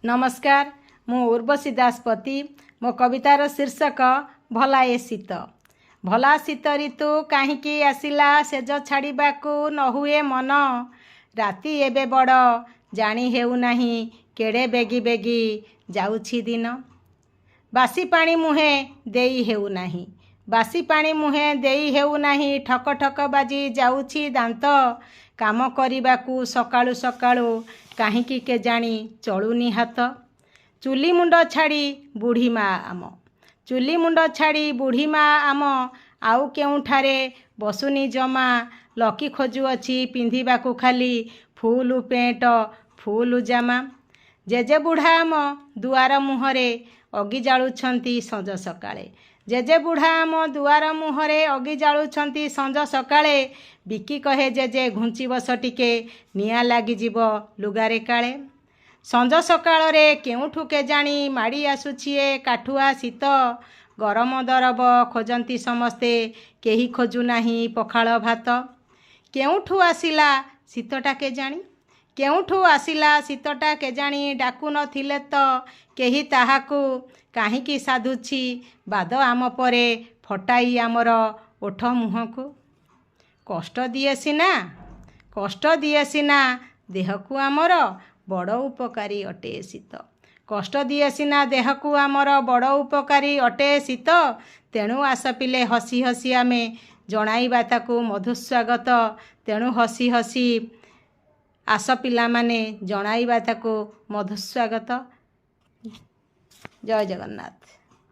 नमस्कार मु उर्वशी दासपति मो कवितार शीर्षक भला ए शीत। भला शीत ऋतु काहींकी आसिला सेज छाड़िबाकू न हुए मन। राति एबे बड़ जानी हेउ नाही केड़े बेगी बेगी जाउछि दिन। बासी पानी मुहे देई हेउ नाही बासी पानी मुहे देई हेउ नाही ठक ठक बाजी जाउछि दांत। काम करिबाकू सकाळु सकाळु काहींकी के जानी चलुनी हाथ। चुली मुंड छाड़ी बुढ़ी माँ आम चुली मुंड छाड़ी बुढ़ी माँ आम आउ केउठारे बसुनी जमा। लकी खोजुअछि पिंधिबाकू खाली full pant full Jama. JJ बुढ़ा आम दुआर मुहरे अगी जालुछंती संज सकाळे। जेजे बुढ़ा आम दुआर मुहरे अगी जालुछंती संज सकाळे। बिकी कहे जेजे घुंची बस टिके निया लागी जीव लुगारे काळे। संज सकाळ रे केउठु के जानी माड़ी आसुछिए काठुआ शीत। गरम दरब खोजंती समस्ते केही खोजु नाही पखाळ भात। केउठु आसिला शीतटा के जानी केउठु आसिला शीतटा के जानी डाकु नथिले त केही ताहाकू काहींकी साधुछि बाद आम परे फटाई आमर ओठ मुहंकू। कष्ट दिए सिना देहकू आमर बड़ उपकारी अटे शीत। कष्ट दिए सिना देहकू आमर बड़ उपकारी अटे शीत। तेणु आस पिले हसी हसी आमे जणाइबा ताकू मधुस्वागत। तेणु हसी हसी आस पिला माने जणाइबा ताकू मधुस्वागत। जय जगन्नाथ।